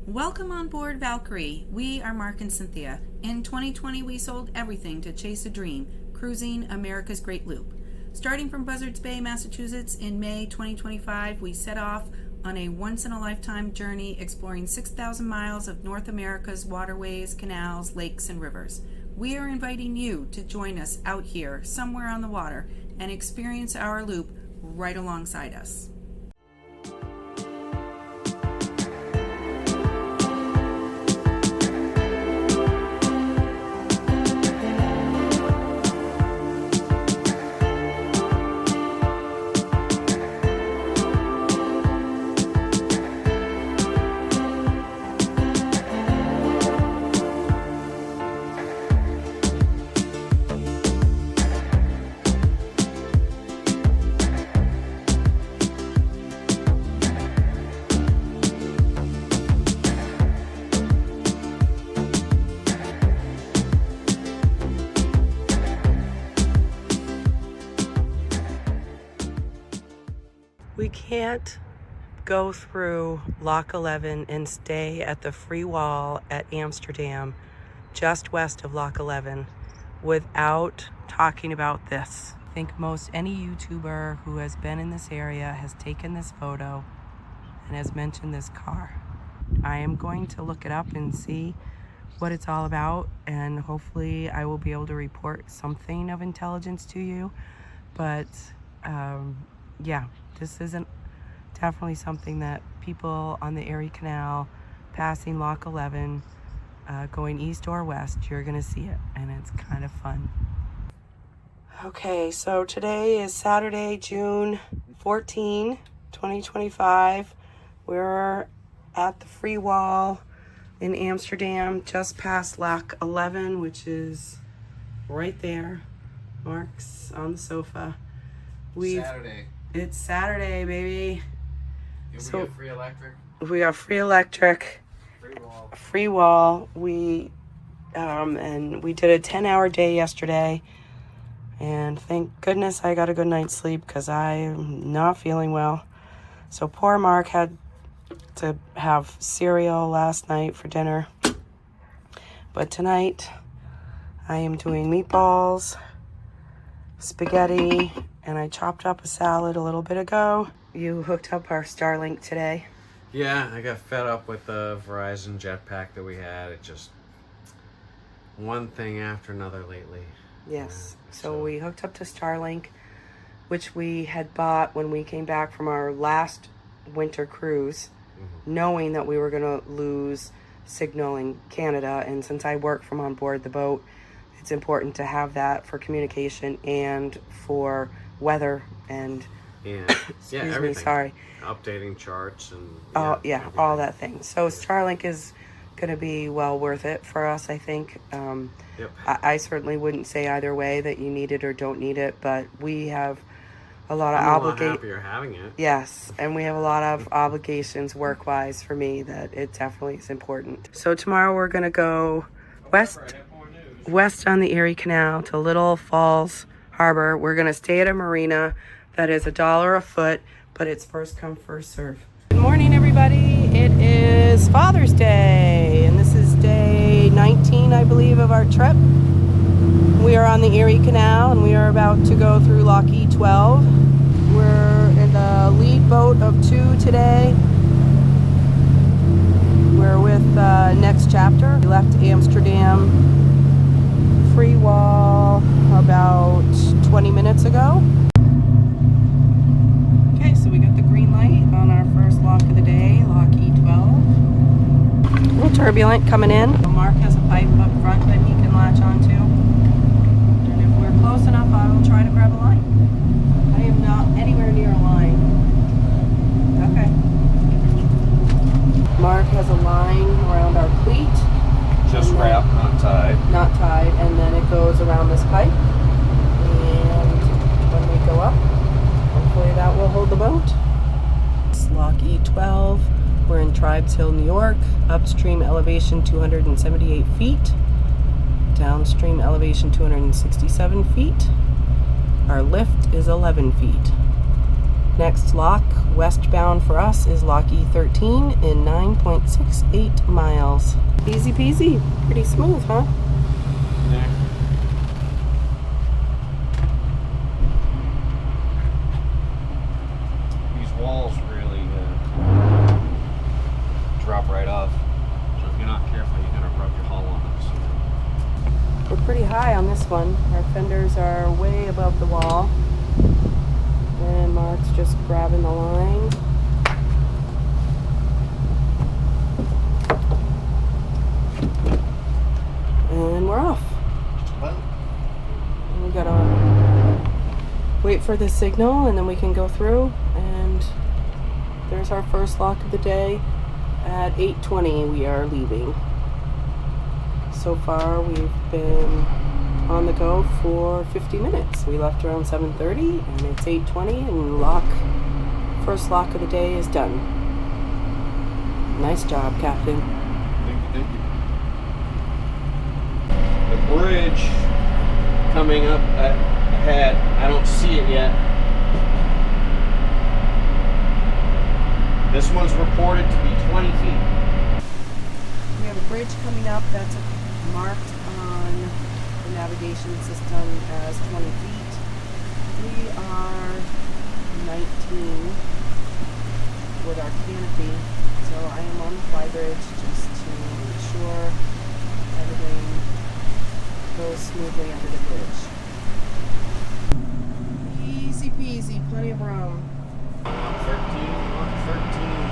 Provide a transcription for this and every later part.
Welcome on board Valkyrie. We are Mark and Cynthia. In 2020, we sold everything to chase a dream, cruising America's Great Loop. Starting from Buzzards Bay, Massachusetts in May 2025, we set off on a once-in-a-lifetime journey exploring 6,000 miles of North America's waterways, canals, lakes, and rivers. We are inviting you to join us out here, somewhere on the water, and experience our loop right alongside us. We can't go through Loch 11 and stay at the free wall at Amsterdam, just west of Loch 11, without talking about this. I think most any YouTuber who has been in this area has taken this photo and has mentioned this car. I am going to look it up and see what it's all about, and hopefully I will be able to report something of intelligence to you. But yeah, this isn't definitely something that people on the Erie Canal passing Loch 11 going east or west, you're gonna see it, and it's kind of fun. Okay, so today is Saturday, June 14, 2025. We're at the free wall in Amsterdam, just past Loch 11, which is right there. Mark's on the sofa. Saturday. It's Saturday, baby. We So got free electric. we got free electric, Free wall. free wall. And we did a 10-hour day yesterday, and thank goodness I got a good night's sleep because I'm not feeling well. So poor Mark had to have cereal last night for dinner, but tonight I am doing meatballs, spaghetti, and I chopped up a salad a little bit ago. You hooked up our Starlink today. Yeah, I got fed up with the Verizon jetpack that we had. It just one thing after another lately. Yes. Yeah, So we hooked up to Starlink, which we had bought when we came back from our last winter cruise, knowing that we were going to lose signal in Canada. And since I work from on board the boat, it's important to have that for communication and for weather and everything. me, sorry. Updating charts and all everything. that thing. So Starlink is going to be well worth it for us, I think. Yep. I certainly wouldn't say either way that you need it or don't need it, but we have a lot of I'm a lot obligations. happier having it. Yes, and we have a lot of obligations work-wise for me that it definitely is important. So tomorrow we're going to go west on the Erie Canal to Little Falls Harbor. We're going to stay at a marina that is $1 a foot, but it's first come, first serve. Good morning, everybody. It is Father's Day, and this is day 19, I believe, of our trip. We are on the Erie Canal, and we are about to go through Loch E12. We're in the lead boat of 2 today. We're with Next Chapter. We left Amsterdam free wall about 20 minutes ago. Okay, so we got the green light on our first lock of the day, Loch E12. A little turbulent coming in. Mark has a pipe up front that he can latch onto. And if we're close enough, I will try to grab a line. I am not anywhere near a line. Okay. Mark has a line around our cleat. Just wrapped, not tied. Not tied, and then it goes around this pipe. And when we go up, hopefully that will hold the boat. It's Loch E12. We're in Tribes Hill, New York. Upstream elevation 278 feet. Downstream elevation 267 feet. Our lift is 11 feet. Next lock, westbound for us, is lock E13 in 9.68 miles. Easy peasy, pretty smooth, huh? Yeah. These walls really drop right off. So if you're not careful, you're gonna rub your hull on them. So. We're pretty high on this one. Our fenders are way above the wall. And Mark's just grabbing the line. And we're off. Well, And we gotta wait for the signal and then we can go through. And there's our first lock of the day. At 8:20 we are leaving. So far we've been on the go for 50 minutes. We left around 7:30 and it's 8:20 and first lock of the day is done. Nice job, Captain. thank you. The bridge coming up ahead, I don't see it yet. This one's reported to be 20 feet. We have a bridge coming up that's marked on the navigation system as 20 feet. We are 19 with our canopy, so I am on the fly bridge just to make sure everything goes smoothly under the bridge. Easy peasy, plenty of room. Lock 13,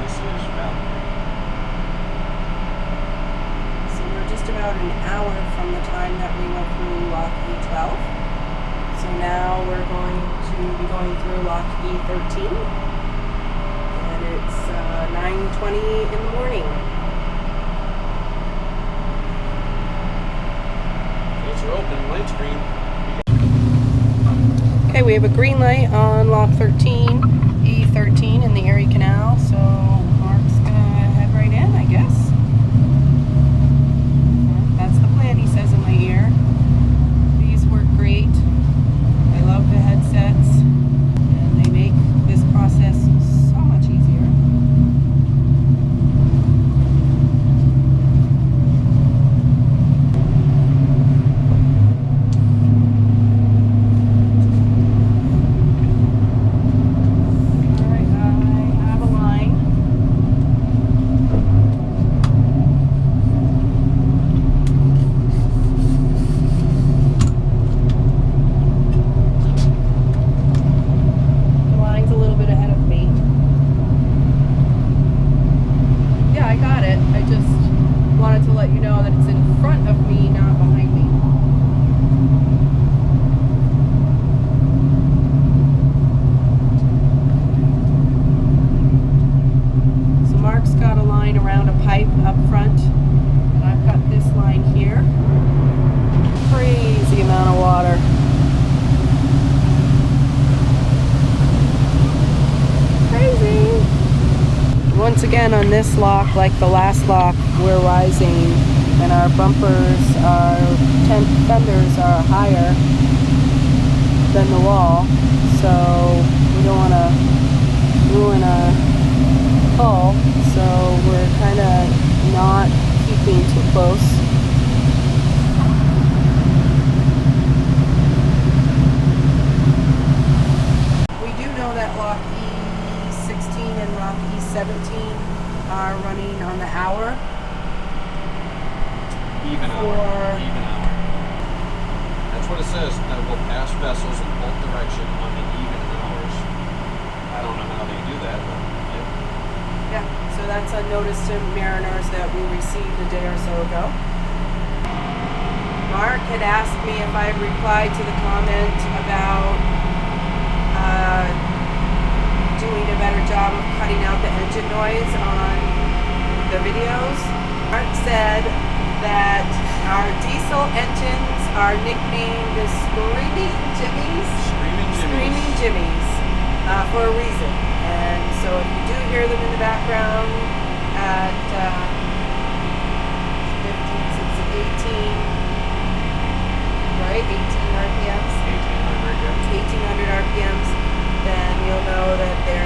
this is Valkyrie. So we're just about an hour from the time that we went through lock E12. So now we're going to be going through lock E13. And it's 9:20 in the morning. Gates are open, lights green. Okay, we have a green light on lock 13, E13 in the Erie Canal. So Mark's gonna head right in, I guess. That's the plan, he says in my ear. These work great. I love the headsets, and they make this process so much easier. Alright, I have a line. The line's a little bit ahead of me. Yeah, I got it. I just wanted to let you know that it's in front of me, not behind me. So Mark's got a line around a pipe up front, and I've got this line here. Crazy amount of water. Crazy. Once again on this lock, like the last lock, we're rising and our bumpers, our tent fenders are higher than the wall, so we don't want to ruin our hull, so we're kind of not keeping too close. We do know that lock E16 and lock E17 are running on the hour. Even hour. That's what it says. That will pass vessels in both direction on the even hours. I don't know how they do that, but Yeah, so that's a notice to mariners that we received a day or so ago. Mark had asked me if I replied to the comment about doing a better job of cutting out the engine noise on the videos. Mark said that our diesel engines are nicknamed the Screaming Jimmies. Screaming Jimmies for a reason. And so if you do hear them in the background at 15, 16, 18, right? 18 RPMs? 1800, yeah. 1800 RPMs, then you'll know that they're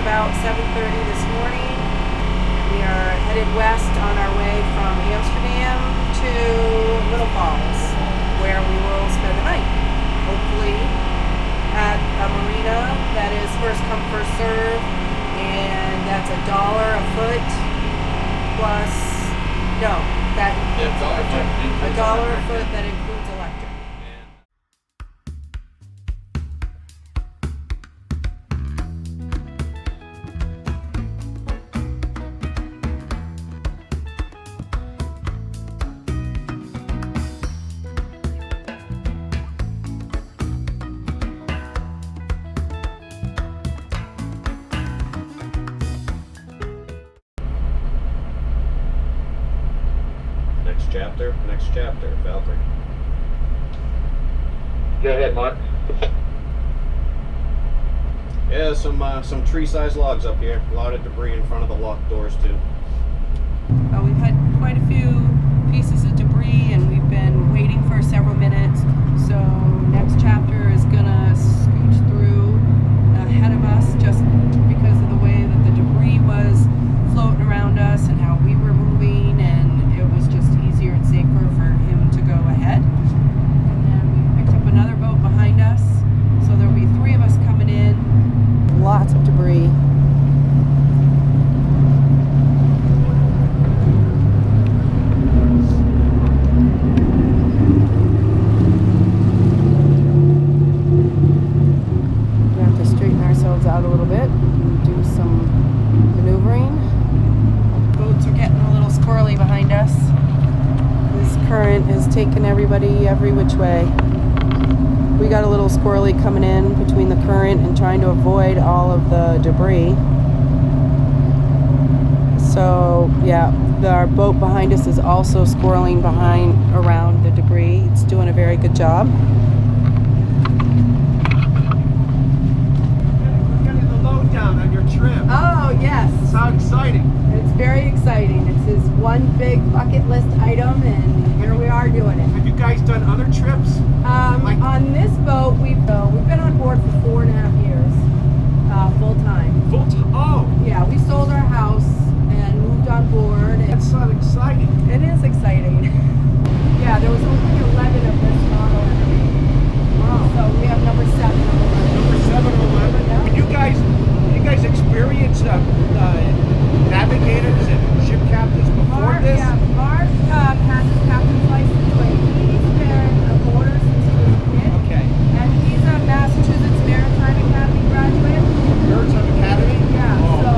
about 7:30 this morning. We are headed west on our way from Amsterdam to Little Falls, where we will spend the night. Hopefully at a marina that is first come, first serve, and that's $1 a foot plus, no, that includes electric. $1 a foot that includes electric. Next chapter, Valkyrie. Go ahead, Mark. Yeah, some tree-sized logs up here. A lot of debris in front of the locked doors too. We've had quite a few pieces of debris, and we've been waiting for several minutes. So next chapter is gonna scooch through ahead of us, just because of the way that the debris was floating around us and how we were moving, and it was just easier and safer for him to go ahead. And then we picked up another boat behind us, so there'll be 3 of us coming in. Lots of debris. We have to straighten ourselves out a little bit and do some maneuvering. Boats are getting a little squirrely behind us. This current is taking everybody every which way. We got a little squirrely coming in between the current and trying to avoid all of the debris. So yeah, our boat behind us is also squirreling around the debris. It's doing a very good job. We're getting the lowdown on your trip. Oh yes. It's how exciting. It's very exciting. It's his one big bucket list item, and here we are doing it. Have you guys done other trips? On this boat, we've been on board for 4.5 years, full time. Full time? Oh, Yeah, we sold our house and moved on board. that sounds exciting. It is exciting. Yeah, there was only 11 of this model. Wow. So we have number 7 on the list. Number 7 or 11. Yeah. And you guys experienced navigators and ship captains before this? Mark has his captain's license, but he's been aboard since he was a kid. Okay. And he's a Massachusetts Maritime Academy graduate. Maritime Academy? Yeah, Oh. so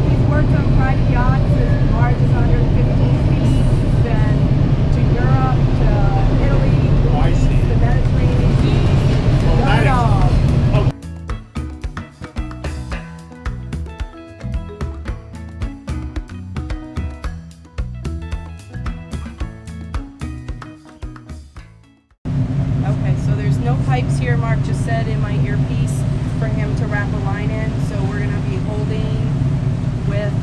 he's worked on private yachts as large as 115 feet. He's been to Europe, to Italy, Oh, I see. the Mediterranean. Well, that is- Okay, so there's no pipes here. Mark just said in my earpiece for him to wrap a line in. So we're going to be holding with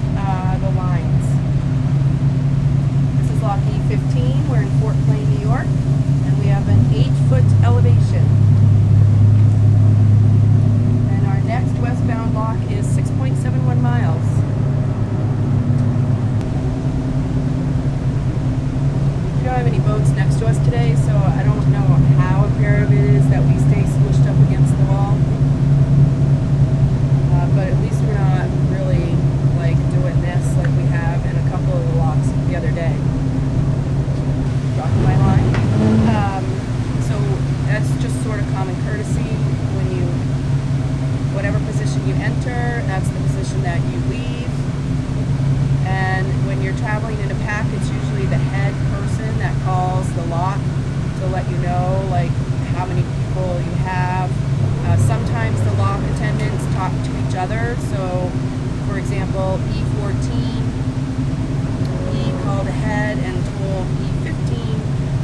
the lines. This is lock E15. We're in Fort Plain, New York, and we have an 8-foot elevation. And our next westbound lock is 6.71 miles. We don't have any boats next to us today, so I don't know how imperative it is that we stay smushed up against the wall. But at least we're not really doing this like we have in a couple of the locks the other day. Dropping my line. So that's just sort of common courtesy. Whatever position you enter, that's the position that you leave. And when you're traveling in a pack, it's usually the head person that calls the lock to let you know how many people you have. Sometimes the lock attendants talk to each other. So, for example, E14, he called ahead and told E15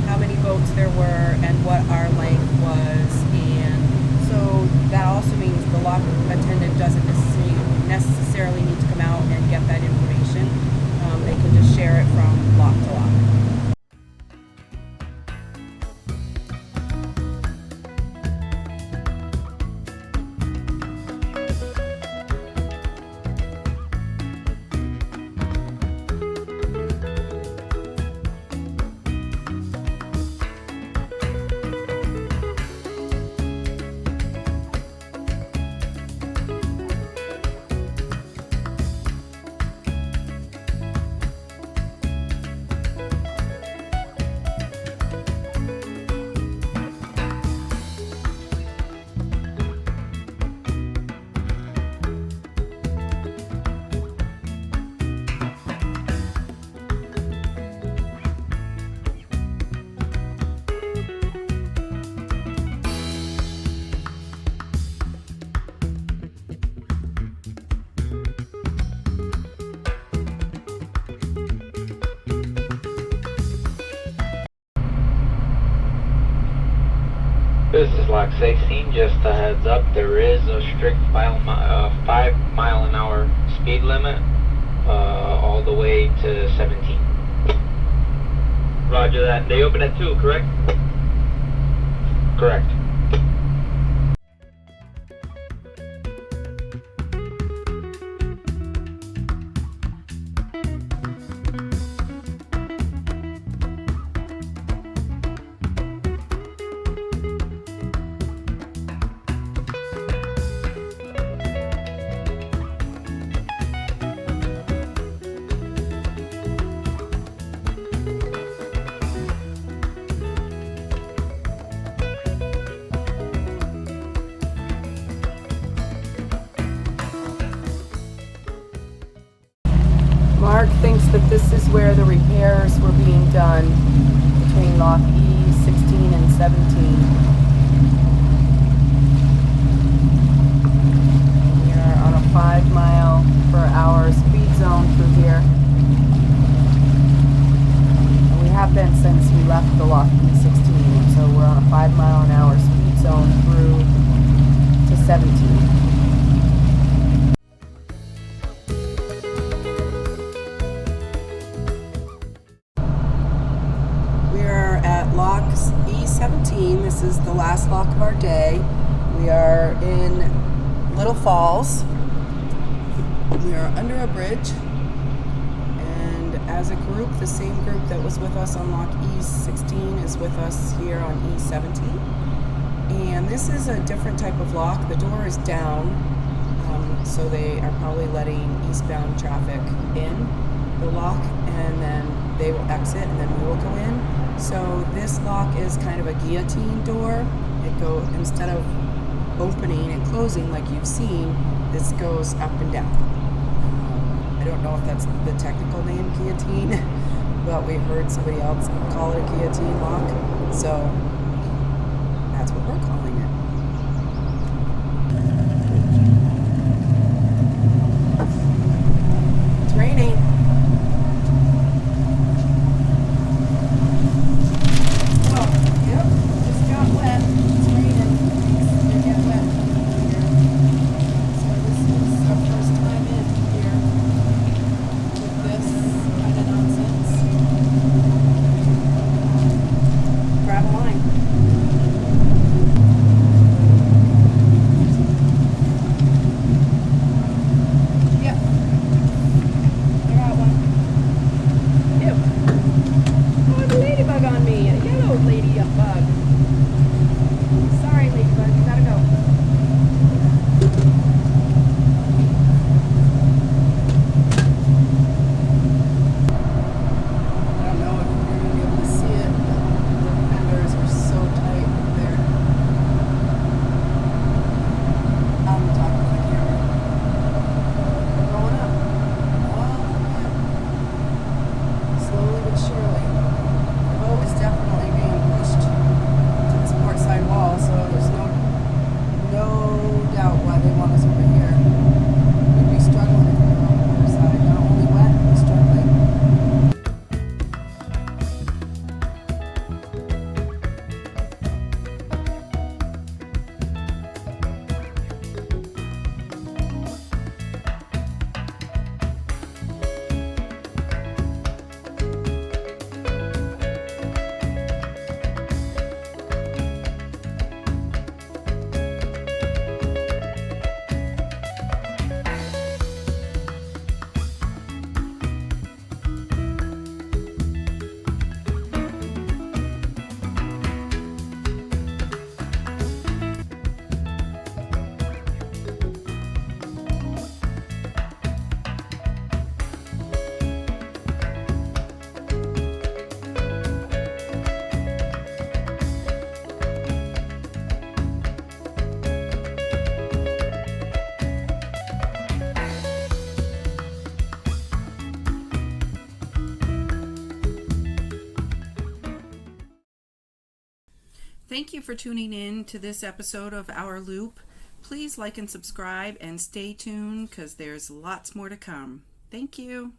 how many boats there were and what our length was. And so that also means the lock attendant doesn't necessarily need to come out and get that information. They can just share it from lock to lock. this is Lock 16. Just a heads up, there is a strict 5-mile-an-hour speed limit all the way to 17. Roger that. They open at 2, correct? Correct. Mark thinks that this is where the repairs were being done between lock E16 and 17. We are on a 5-mile-per-hour speed zone through here. And we have been since we left the lock E16, so we're on a 5-mile-an-hour speed zone through to 17. Lock E17. This is the last lock of our day. We are in Little Falls. We are under a bridge, and as a group, the same group that was with us on lock E16 is with us here on E17. And this is a different type of lock. The door is down, so they are probably letting eastbound traffic in the lock, and then they will exit, and then we will go in. So this lock is kind of a guillotine door. Instead of opening and closing like you've seen, this goes up and down. I don't know if that's the technical name, guillotine, but we heard somebody else call it a guillotine lock, so that's what we're calling it. It's raining. Thank you for tuning in to this episode of Our Loop. Please like and subscribe and stay tuned because there's lots more to come. Thank you.